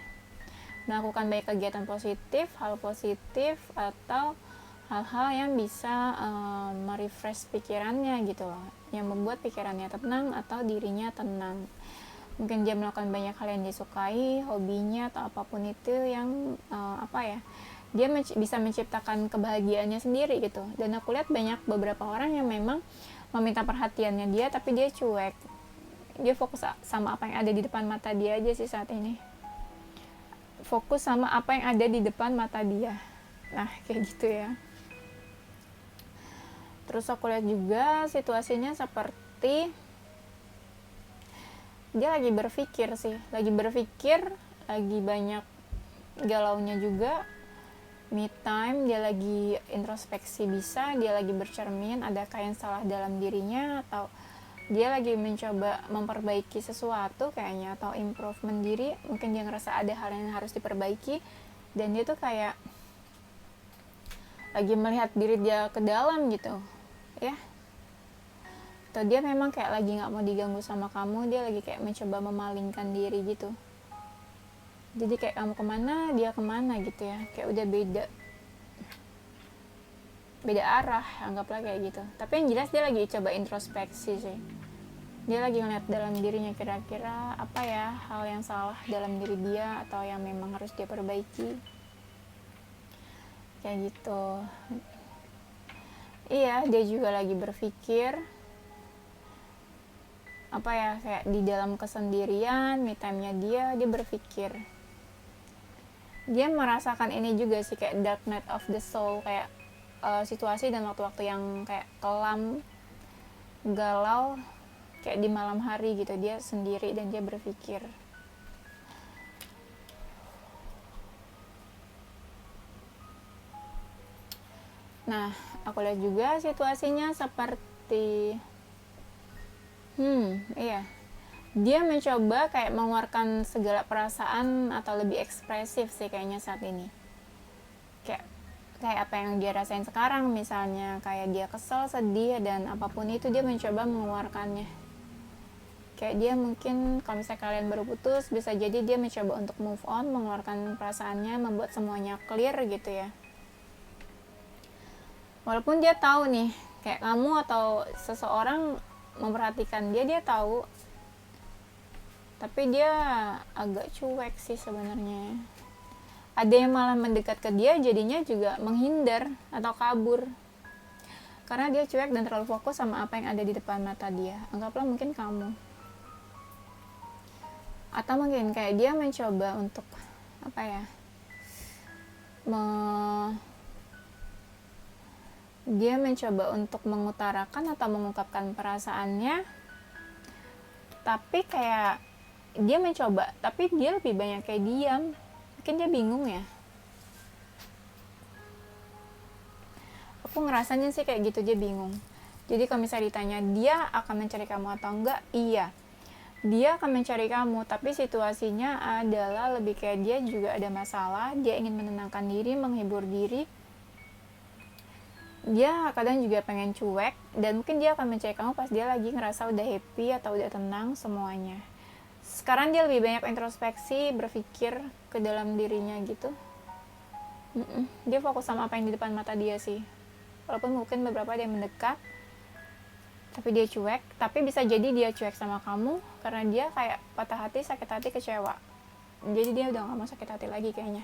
melakukan baik kegiatan positif, hal positif, atau hal-hal yang bisa merefresh pikirannya gitu loh, yang membuat pikirannya tenang atau dirinya tenang. Mungkin dia melakukan banyak hal yang disukai, hobinya atau apapun itu yang dia bisa menciptakan kebahagiaannya sendiri gitu. Dan aku lihat banyak beberapa orang yang memang meminta perhatiannya dia, tapi dia cuek. Dia fokus sama apa yang ada di depan mata dia aja sih saat ini. Fokus sama apa yang ada di depan mata dia. Nah, kayak gitu ya. Terus aku lihat juga situasinya seperti dia lagi berpikir, lagi banyak galaunya juga. Me time, dia lagi introspeksi, dia lagi bercermin, adakah yang salah dalam dirinya, atau dia lagi mencoba memperbaiki sesuatu kayaknya, atau improvement diri. Mungkin dia ngerasa ada hal yang harus diperbaiki, dan dia tuh kayak lagi melihat diri dia ke dalam gitu ya. Atau dia memang kayak lagi gak mau diganggu sama kamu, dia lagi kayak mencoba memalingkan diri gitu. Jadi kayak kamu kemana, dia kemana gitu ya, kayak udah beda arah, anggaplah kayak gitu. Tapi yang jelas dia lagi coba introspeksi sih. Dia lagi ngeliat dalam dirinya, kira-kira apa ya hal yang salah dalam diri dia, atau yang memang harus dia perbaiki, kayak gitu. Iya, dia juga lagi berpikir kayak di dalam kesendirian, me time-nya dia berpikir dia merasakan ini juga sih, kayak dark night of the soul, kayak situasi dan waktu-waktu yang kayak kelam, galau, kayak di malam hari gitu, dia sendiri dan dia berpikir. Nah, aku lihat juga situasinya seperti iya, dia mencoba kayak mengeluarkan segala perasaan atau lebih ekspresif sih kayaknya saat ini. Kayak apa yang dia rasain sekarang, misalnya kayak dia kesel, sedih, dan apapun itu dia mencoba mengeluarkannya. Kayak dia mungkin kalau misalnya kalian baru putus, bisa jadi dia mencoba untuk move on, mengeluarkan perasaannya, membuat semuanya clear gitu ya. Walaupun dia tahu nih, kayak kamu atau seseorang memperhatikan dia tahu, tapi dia agak cuek sih sebenarnya. Ada yang malah mendekat ke dia, jadinya juga menghindar atau kabur karena dia cuek dan terlalu fokus sama apa yang ada di depan mata dia. Anggaplah mungkin kamu, atau mungkin kayak dia mencoba untuk apa ya, dia mencoba untuk mengutarakan atau mengungkapkan perasaannya, tapi kayak dia mencoba, tapi dia lebih banyak kayak diam. Mungkin dia bingung ya. Aku ngerasanya sih kayak gitu, dia bingung. Jadi kalau misalnya ditanya dia akan mencari kamu atau enggak, iya, dia akan mencari kamu, tapi situasinya adalah lebih kayak dia juga ada masalah, dia ingin menenangkan diri, menghibur diri. Dia kadang juga pengen cuek, dan mungkin dia akan mencari kamu pas dia lagi ngerasa udah happy atau udah tenang semuanya. Sekarang dia lebih banyak introspeksi, berpikir ke dalam dirinya gitu. Dia fokus sama apa yang di depan mata dia sih. Walaupun mungkin beberapa dia mendekat, tapi dia cuek. Tapi bisa jadi dia cuek sama kamu karena dia kayak patah hati, sakit hati, kecewa. Jadi dia udah gak mau sakit hati lagi kayaknya.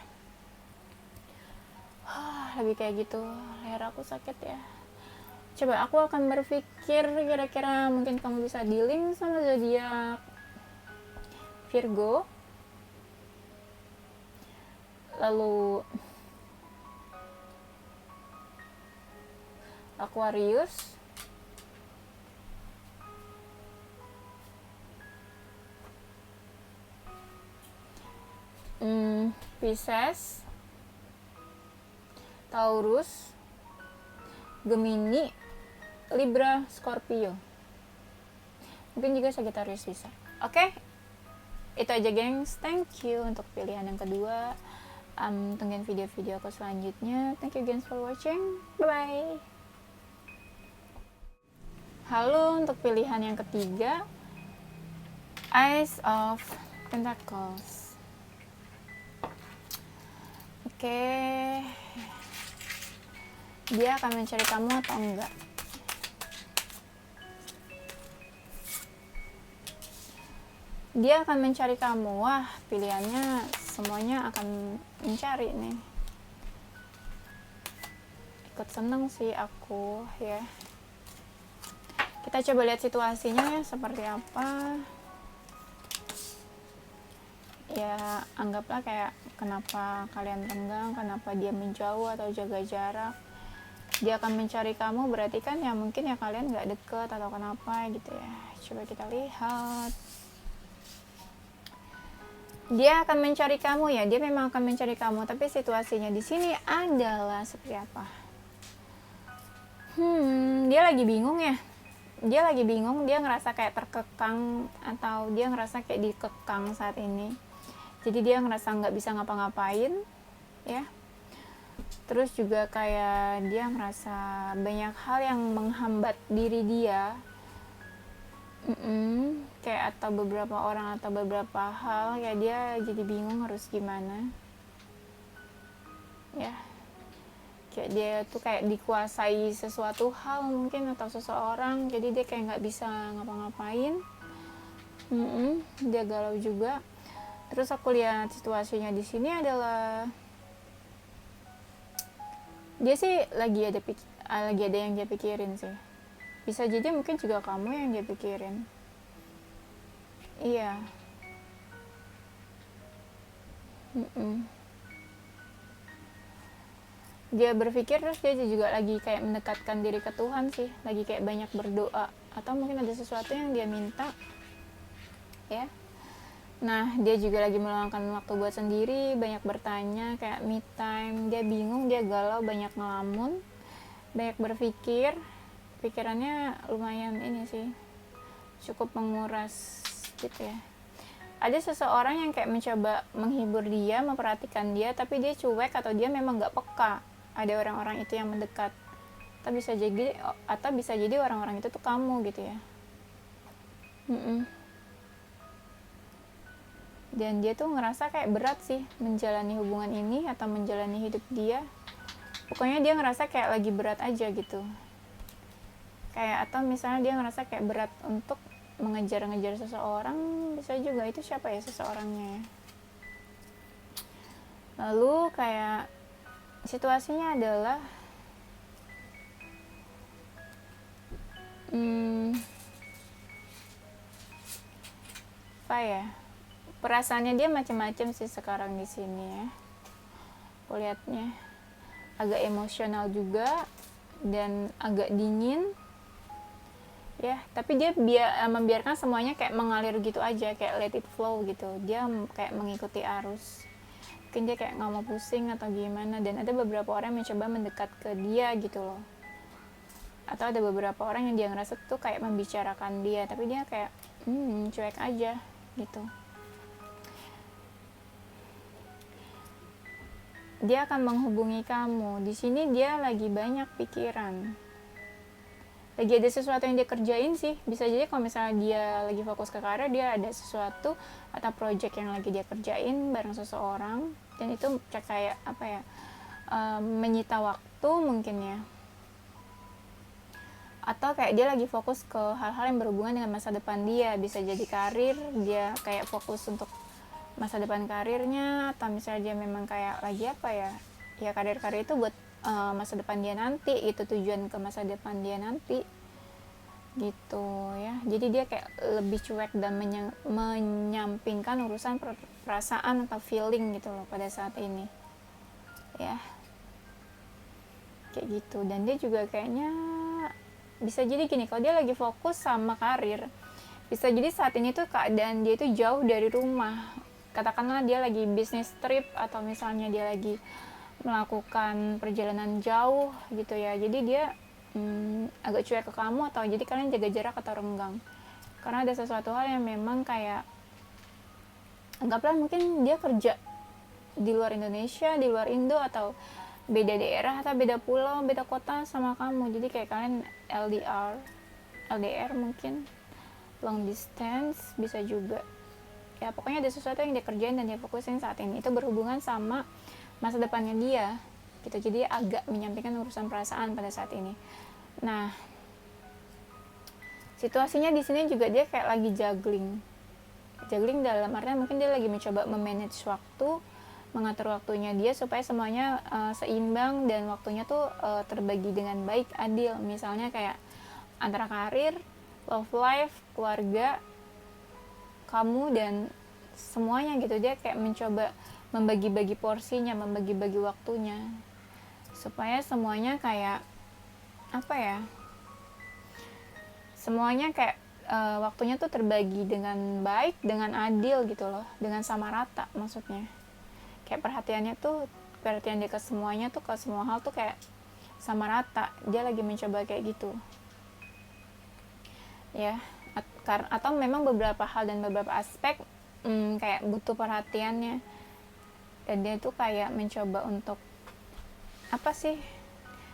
Lebih kayak gitu. Leher aku sakit ya. Coba aku akan berpikir kira-kira mungkin kamu bisa dealing sama zodiak Virgo, lalu Aquarius, Pisces, Taurus, Gemini, Libra, Scorpio. Mungkin juga Sagittarius bisa. Oke? Itu aja gengs, thank you untuk pilihan yang kedua. Tungguin video-video aku selanjutnya. Thank you gengs for watching. Bye-bye. Halo, untuk pilihan yang ketiga, Ace of Pentacles. Oke, dia akan mencari kamu atau enggak? Dia akan mencari kamu. Wah, pilihannya semuanya akan mencari nih. Ikut seneng sih aku ya. Kita coba lihat situasinya ya, seperti apa. Ya, anggaplah kayak kenapa kalian renggang, kenapa dia menjauh atau jaga jarak. Dia akan mencari kamu, berarti kan ya mungkin ya kalian gak deket atau kenapa gitu ya. Coba kita lihat. Dia akan mencari kamu ya, dia memang akan mencari kamu, tapi situasinya di sini adalah seperti apa? Dia lagi bingung ya. Dia lagi bingung, dia ngerasa kayak terkekang atau dia ngerasa kayak dikekang saat ini. Jadi dia ngerasa nggak bisa ngapa-ngapain, ya. Terus juga kayak dia ngerasa banyak hal yang menghambat diri dia. Kayak atau beberapa orang atau beberapa hal, kayak dia jadi bingung harus gimana. Ya. Kayak dia tuh kayak dikuasai sesuatu hal mungkin atau seseorang, jadi dia kayak nggak bisa ngapa-ngapain. Dia galau juga. Terus aku lihat situasinya di sini adalah dia sih lagi ada yang dia pikirin sih. Bisa jadi mungkin juga kamu yang dia pikirin. Iya. dia berpikir, terus dia juga lagi kayak mendekatkan diri ke Tuhan sih, lagi kayak banyak berdoa, atau mungkin ada sesuatu yang dia minta ya. Nah, dia juga lagi meluangkan waktu buat sendiri, banyak bertanya, kayak me time. Dia bingung, dia galau, banyak ngelamun, banyak berpikir. Pikirannya lumayan ini sih, cukup menguras gitu ya. Ada seseorang yang kayak mencoba menghibur dia, memperhatikan dia, tapi dia cuek atau dia memang gak peka. Ada orang-orang itu yang mendekat. Atau bisa jadi orang-orang itu tuh kamu gitu ya. Dan dia tuh ngerasa kayak berat sih menjalani hubungan ini atau menjalani hidup dia. Pokoknya dia ngerasa kayak lagi berat aja gitu. Kayak atau misalnya dia ngerasa kayak berat untuk mengejar-ngejar seseorang, bisa juga itu siapa ya seseorangnya ya. Lalu kayak situasinya adalah apa ya, perasaannya dia macam-macam sih sekarang di sini ya. Aku lihatnya agak emosional juga dan agak dingin ya, tapi dia membiarkan semuanya kayak mengalir gitu aja, kayak let it flow gitu. Dia kayak mengikuti arus, mungkin dia kayak nggak mau pusing atau gimana. Dan ada beberapa orang yang mencoba mendekat ke dia gitu loh, atau ada beberapa orang yang dia ngerasa tuh kayak membicarakan dia, tapi dia kayak cuek aja gitu. Dia akan menghubungi kamu. Di sini dia lagi banyak pikiran, lagi ada sesuatu yang dia kerjain sih. Bisa jadi kalau misalnya dia lagi fokus ke karir, dia ada sesuatu atau project yang lagi dia kerjain bareng seseorang, dan itu kayak apa ya, menyita waktu mungkin ya. Atau kayak dia lagi fokus ke hal-hal yang berhubungan dengan masa depan dia. Bisa jadi karir, dia kayak fokus untuk masa depan karirnya, atau misalnya dia memang kayak lagi apa ya, ya karir-karir itu buat masa depan dia nanti gitu, tujuan ke masa depan dia nanti gitu ya. Jadi dia kayak lebih cuek dan menyampingkan urusan perasaan atau feeling gitu loh pada saat ini ya, kayak gitu. Dan dia juga kayaknya bisa jadi gini, kalau dia lagi fokus sama karir, bisa jadi saat ini tuh keadaan dia itu jauh dari rumah. Katakanlah dia lagi bisnis trip, atau misalnya dia lagi melakukan perjalanan jauh gitu ya. Jadi dia agak cuek ke kamu, atau jadi kalian jaga jarak atau renggang. Karena ada sesuatu hal yang memang kayak, anggaplah mungkin dia kerja di luar Indonesia, di luar Indo, atau beda daerah atau beda pulau, beda kota sama kamu. Jadi kayak kalian LDR mungkin, long distance bisa juga ya. Pokoknya ada sesuatu yang dia kerjain dan dia fokusin saat ini, itu berhubungan sama masa depannya dia gitu. Jadi agak menyampaikan urusan perasaan pada saat ini. Nah, situasinya di sini juga dia kayak lagi juggling dalam artian mungkin dia lagi mencoba memanage waktu, mengatur waktunya dia supaya semuanya seimbang dan waktunya tuh terbagi dengan baik, adil. Misalnya kayak antara karir, love life, keluarga, kamu, dan semuanya gitu. Dia kayak mencoba membagi-bagi porsinya, membagi-bagi waktunya, supaya semuanya kayak apa ya, semuanya kayak waktunya tuh terbagi dengan baik, dengan adil gitu loh, dengan sama rata maksudnya. Kayak perhatian dia ke semuanya tuh, ke semua hal tuh kayak sama rata. Dia lagi mencoba kayak gitu ya. Atau memang beberapa hal dan beberapa aspek kayak butuh perhatiannya, dan dia tuh kayak mencoba untuk apa sih,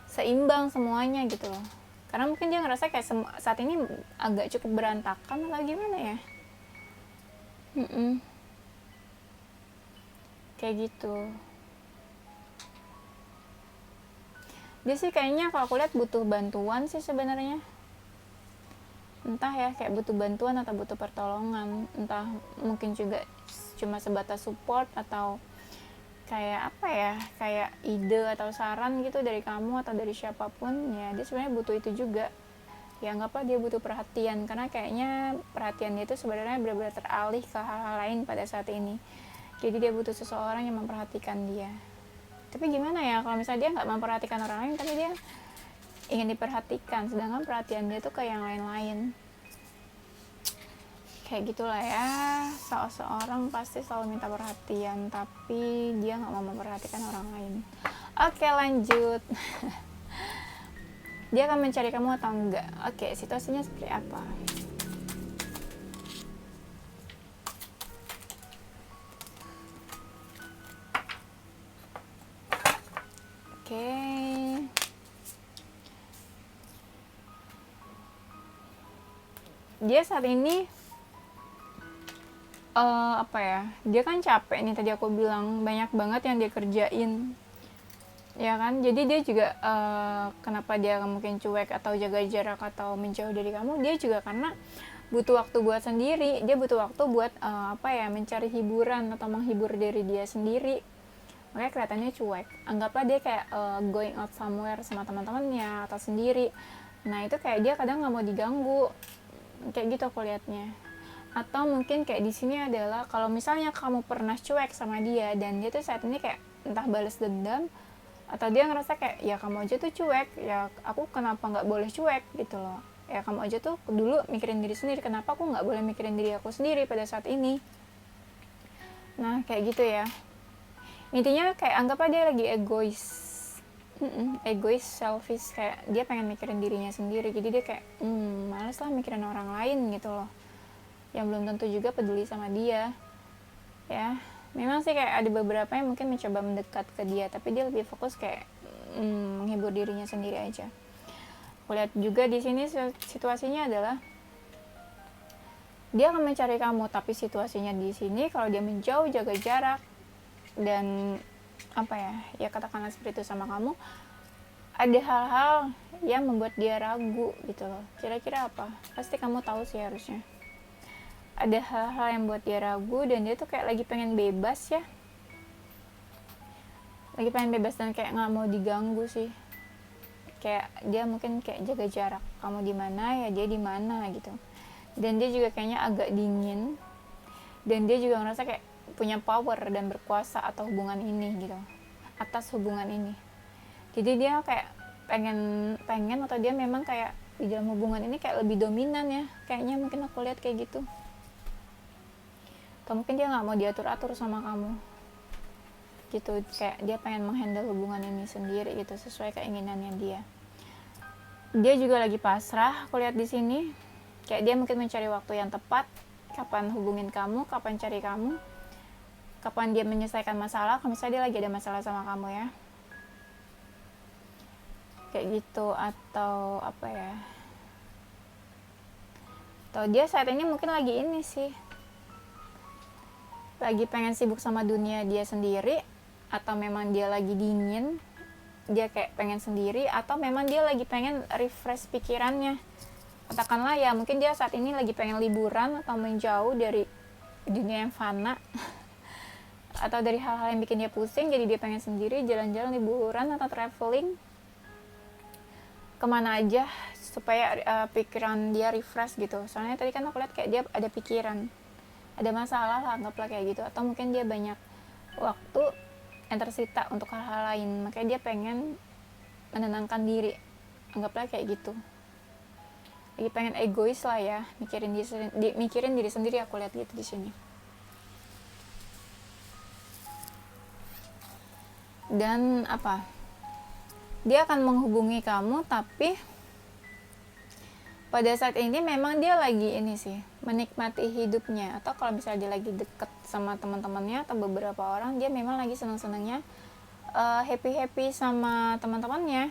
seimbang semuanya gitu loh. Karena mungkin dia ngerasa kayak saat ini agak cukup berantakan atau gimana ya. Kayak gitu. Dia sih kayaknya kalau aku lihat butuh bantuan sih sebenarnya. Entah ya, kayak butuh bantuan atau butuh pertolongan. Entah mungkin juga cuma sebatas support, atau kayak apa ya, kayak ide atau saran gitu dari kamu atau dari siapapun ya. Dia sebenarnya butuh itu juga ya. Anggaplah dia butuh perhatian, karena kayaknya perhatian dia itu sebenarnya benar-benar teralih ke hal-hal lain pada saat ini. Jadi dia butuh seseorang yang memperhatikan dia. Tapi gimana ya kalau misalnya dia nggak memperhatikan orang lain tapi dia ingin diperhatikan, sedangkan perhatian dia tuh ke yang lain-lain. Kayak gitulah ya, seorang pasti selalu minta perhatian tapi dia nggak mau memperhatikan orang lain. Oke, lanjut. Dia akan mencari kamu atau enggak? Oke, situasinya seperti apa? Oke. Dia saat ini apa ya, dia kan capek nih, tadi aku bilang banyak banget yang dia kerjain ya kan, jadi dia juga kenapa dia mungkin cuek atau jaga jarak atau menjauh dari kamu, dia juga karena butuh waktu buat sendiri, dia butuh waktu buat apa ya, mencari hiburan atau menghibur diri dia sendiri, makanya kelihatannya cuek. Anggaplah dia kayak going out somewhere sama teman-temannya atau sendiri, nah itu kayak dia kadang nggak mau diganggu, kayak gitu aku liatnya. Atau mungkin kayak di sini adalah kalau misalnya kamu pernah cuek sama dia dan dia tuh saat ini kayak entah balas dendam atau dia ngerasa kayak ya kamu aja tuh cuek, ya aku kenapa nggak boleh cuek gitu loh, ya kamu aja tuh dulu mikirin diri sendiri, kenapa aku nggak boleh mikirin diri aku sendiri pada saat ini. Nah kayak gitu ya, intinya kayak anggaplah dia lagi egois, egois, selfish, kayak dia pengen mikirin dirinya sendiri, jadi dia kayak males lah mikirin orang lain gitu loh, yang belum tentu juga peduli sama dia ya. Memang sih kayak ada beberapa yang mungkin mencoba mendekat ke dia, tapi dia lebih fokus kayak menghibur dirinya sendiri aja. Aku lihat juga di sini situasinya adalah dia akan mencari kamu, tapi situasinya di sini kalau dia menjauh, jaga jarak dan apa ya katakanlah seperti itu sama kamu, ada hal-hal yang membuat dia ragu gitu loh. Kira-kira apa? Pasti kamu tahu sih harusnya. Ada hal-hal yang buat dia ragu dan dia tuh kayak lagi pengen bebas ya, lagi pengen bebas dan kayak nggak mau diganggu sih. Kayak dia mungkin kayak jaga jarak, kamu di mana ya dia di mana gitu, dan dia juga kayaknya agak dingin dan dia juga ngerasa kayak punya power dan berkuasa atas hubungan ini gitu, atas hubungan ini. Jadi dia kayak pengen atau dia memang kayak di dalam hubungan ini kayak lebih dominan ya, kayaknya mungkin aku lihat kayak gitu. Atau mungkin dia nggak mau diatur-atur sama kamu gitu, kayak dia pengen menghandle hubungan ini sendiri gitu, sesuai keinginannya dia. Dia juga lagi pasrah aku lihat di sini, kayak dia mungkin mencari waktu yang tepat, kapan hubungin kamu, kapan cari kamu, kapan dia menyelesaikan masalah kalau misalnya dia lagi ada masalah sama kamu ya, kayak gitu. Atau apa ya, atau dia saat ini mungkin lagi ini sih, lagi pengen sibuk sama dunia dia sendiri, atau memang dia lagi dingin, dia kayak pengen sendiri, atau memang dia lagi pengen refresh pikirannya. Katakanlah ya mungkin dia saat ini lagi pengen liburan atau menjauh dari dunia yang fana atau dari hal-hal yang bikin dia pusing, jadi dia pengen sendiri, jalan-jalan, liburan atau traveling kemana aja supaya pikiran dia refresh gitu. Soalnya tadi kan aku lihat kayak dia ada pikiran, ada masalah lah, anggaplah kayak gitu. Atau mungkin dia banyak waktu yang tersita untuk hal-hal lain, makanya dia pengen menenangkan diri, anggaplah kayak gitu. Lagi pengen egois lah ya, mikirin diri sendiri, aku lihat gitu di sini. Dan apa, dia akan menghubungi kamu tapi pada saat ini memang dia lagi ini sih, menikmati hidupnya. Atau kalau misalnya dia lagi deket sama teman-temannya atau beberapa orang, dia memang lagi senang-senangnya, happy-happy sama teman-temannya,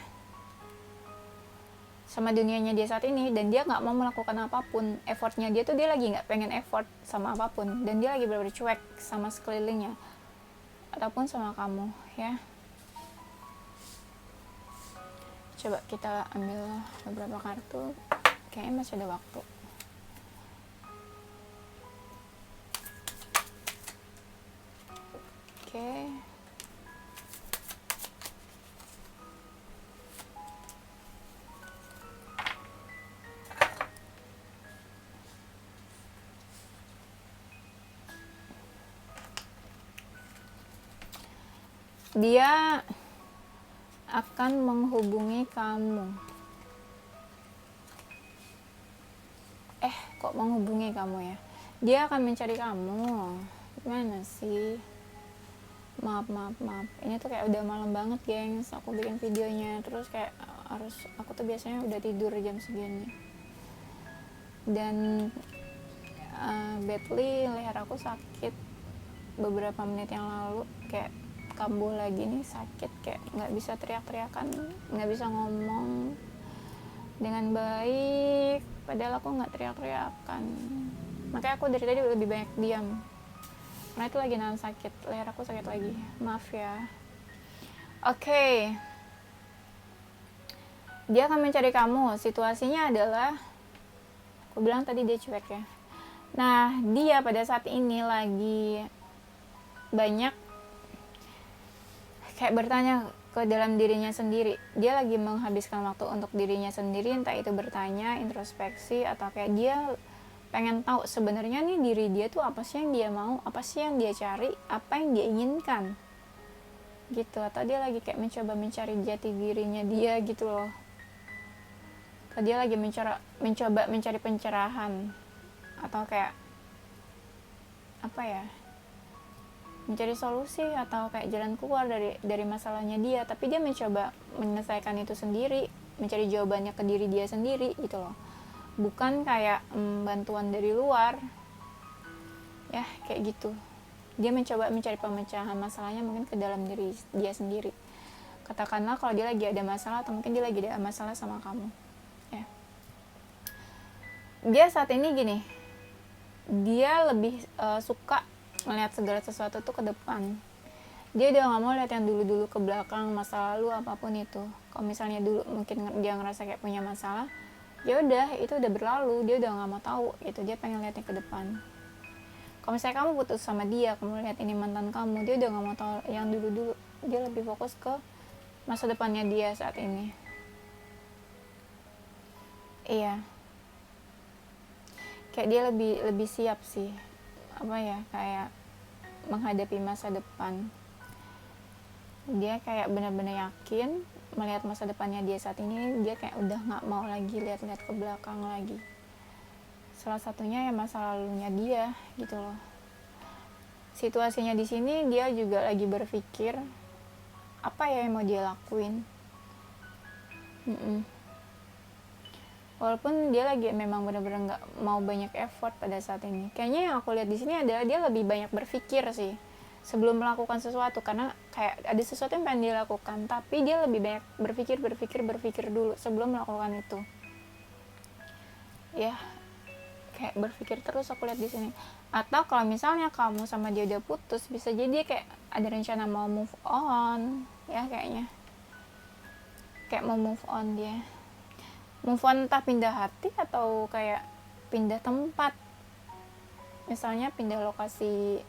sama dunianya dia saat ini, dan dia nggak mau melakukan apapun. Effortnya dia tuh dia lagi nggak pengen effort sama apapun, dan dia lagi benar-benar cuek sama sekelilingnya ataupun sama kamu ya. Coba kita ambil beberapa kartu, kayaknya masih ada waktu. Oke. Dia akan menghubungi kamu. Kok menghubungi kamu ya? Dia akan mencari kamu. Gimana sih? Maaf. Ini tuh kayak udah malam banget, gengs. Aku bikin videonya, terus kayak aku tuh biasanya udah tidur jam segini. Dan badly leher aku sakit beberapa menit yang lalu, kayak kambuh lagi nih, sakit, kayak nggak bisa teriak-teriakan, nggak bisa ngomong dengan baik, padahal aku nggak teriak-teriakan. Makanya aku dari tadi lebih banyak diam, karena itu lagi nahan sakit, leher aku sakit lagi, maaf ya. Oke. Dia akan mencari kamu. Situasinya adalah, aku bilang tadi dia cuek ya. Nah, dia pada saat ini lagi banyak kayak bertanya ke dalam dirinya sendiri. Dia lagi menghabiskan waktu untuk dirinya sendiri, entah itu bertanya, introspeksi, atau kayak dia pengen tahu sebenarnya nih diri dia tuh apa sih yang dia mau, apa sih yang dia cari, apa yang dia inginkan gitu. Atau dia lagi kayak mencoba mencari jati dirinya dia gitu loh. Atau dia lagi mencoba mencari pencerahan, atau kayak apa ya, mencari solusi atau kayak jalan keluar dari masalahnya dia, tapi dia mencoba menyelesaikan itu sendiri, mencari jawabannya ke diri dia sendiri gitu loh, bukan kayak bantuan dari luar ya, kayak gitu. Dia mencoba mencari pemecahan masalahnya mungkin ke dalam diri dia sendiri. Katakanlah kalau dia lagi ada masalah, atau mungkin dia lagi ada masalah sama kamu ya. Dia saat ini gini, dia lebih suka melihat segala sesuatu tuh ke depan. Dia udah gak mau lihat yang dulu-dulu ke belakang, masa lalu apapun itu. Kalau misalnya dulu mungkin dia ngerasa kayak punya masalah, ya udah, itu udah berlalu, dia udah gak mau tahu itu, dia pengen lihatnya ke depan. Kalau misalnya kamu putus sama dia, kamu lihat ini mantan kamu, dia udah gak mau tahu yang dulu-dulu, dia lebih fokus ke masa depannya dia saat ini. Iya, kayak dia lebih siap sih, apa ya, kayak menghadapi masa depan. Dia kayak benar-benar yakin melihat masa depannya dia saat ini. Dia kayak udah nggak mau lagi lihat-lihat ke belakang lagi. Salah satunya ya masa lalunya dia gitu loh. Situasinya di sini dia juga lagi berpikir apa ya yang mau dia lakuin. Walaupun dia lagi memang benar-benar nggak mau banyak effort pada saat ini. Kayaknya yang aku lihat di sini adalah dia lebih banyak berpikir sih sebelum melakukan sesuatu, karena kayak ada sesuatu yang pengen dia lakukan, tapi dia lebih banyak berpikir dulu sebelum melakukan itu. Ya, kayak berpikir terus aku lihat di sini. Atau kalau misalnya kamu sama dia udah putus, bisa jadi dia kayak ada rencana mau move on, ya kayaknya. Kayak mau move on dia. Move on entah pindah hati atau kayak pindah tempat, misalnya pindah lokasi.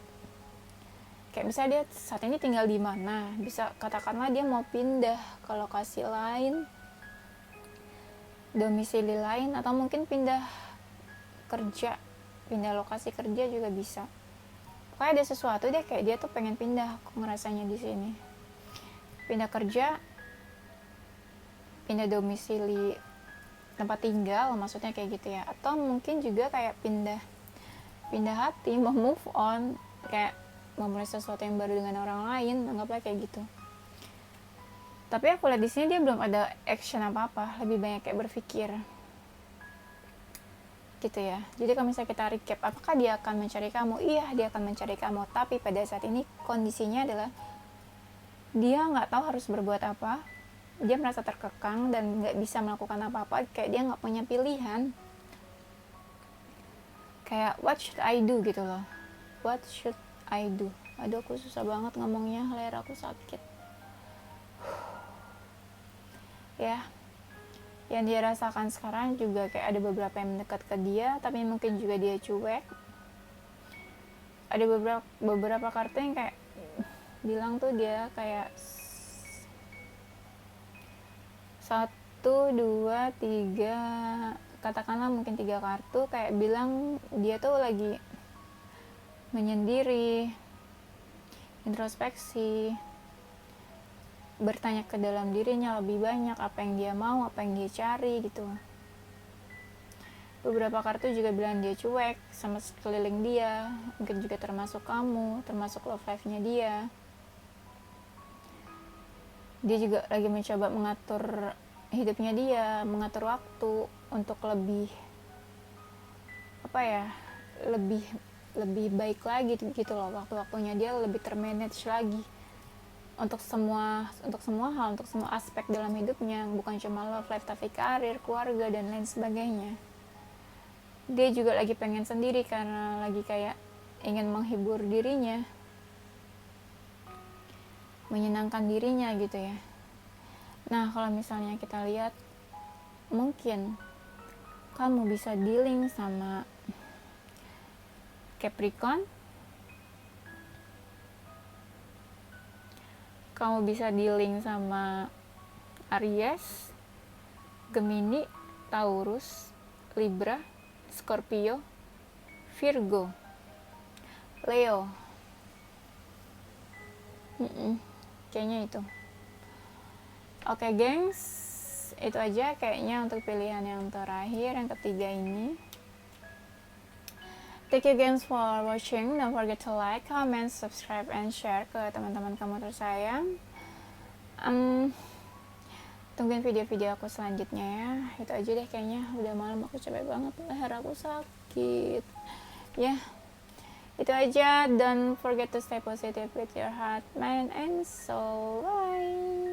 Kayak misalnya dia saat ini tinggal di mana, bisa katakanlah dia mau pindah ke lokasi lain, domisili lain, atau mungkin pindah kerja, pindah lokasi kerja juga bisa. Pokoknya ada sesuatu deh, kayak dia tuh pengen pindah, aku ngerasanya di sini. Pindah kerja, pindah domisili tempat tinggal, maksudnya kayak gitu ya. Atau mungkin juga kayak pindah hati, mau move on, kayak memulai sesuatu yang baru dengan orang lain, anggaplah kayak gitu. Tapi aku lihat di sini dia belum ada action apa-apa, lebih banyak kayak berpikir gitu ya. Jadi kalau misalnya kita recap, apakah dia akan mencari kamu? Iya, dia akan mencari kamu, tapi pada saat ini kondisinya adalah dia nggak tahu harus berbuat apa. Dia merasa terkekang dan nggak bisa melakukan apa-apa, kayak dia nggak punya pilihan. Kayak what should I do gitu loh, what should I do. Aduh, aku susah banget ngomongnya, leher aku sakit ya. Yang dia rasakan sekarang juga kayak ada beberapa yang mendekat ke dia, tapi mungkin juga dia cuek. Ada beberapa kartu yang kayak bilang tuh dia kayak 1, 2, 3, katakanlah mungkin 3 kartu kayak bilang dia tuh lagi menyendiri, introspeksi, bertanya ke dalam dirinya lebih banyak, apa yang dia mau, apa yang dia cari gitu. Beberapa kartu juga bilang dia cuek sama sekeliling dia, mungkin juga termasuk kamu, termasuk love life-nya dia. Dia juga lagi mencoba mengatur hidupnya dia, mengatur waktu untuk lebih lebih baik lagi gitu loh. Waktu-waktunya dia lebih termanage lagi untuk semua hal, untuk semua aspek dalam hidupnya, bukan cuma love life tapi karir, keluarga, dan lain sebagainya. Dia juga lagi pengen sendiri karena lagi kayak ingin menghibur dirinya, menyenangkan dirinya gitu ya. Nah, kalau misalnya kita lihat, mungkin kamu bisa dealing sama Capricorn, kamu bisa dealing sama Aries, Gemini, Taurus, Libra, Scorpio, Virgo, Leo. Kayaknya itu. Oke, gengs, itu aja kayaknya untuk pilihan yang terakhir, yang ketiga ini. Thank you guys for watching. Don't forget to like, comment, subscribe, and share ke teman-teman kamu tersayang. Tungguin video-video aku selanjutnya ya. Itu aja deh kayaknya. Udah malam, aku capek banget. Leher aku sakit. Ya, itu aja. Don't forget to stay positive with your heart, mind, and soul. Bye.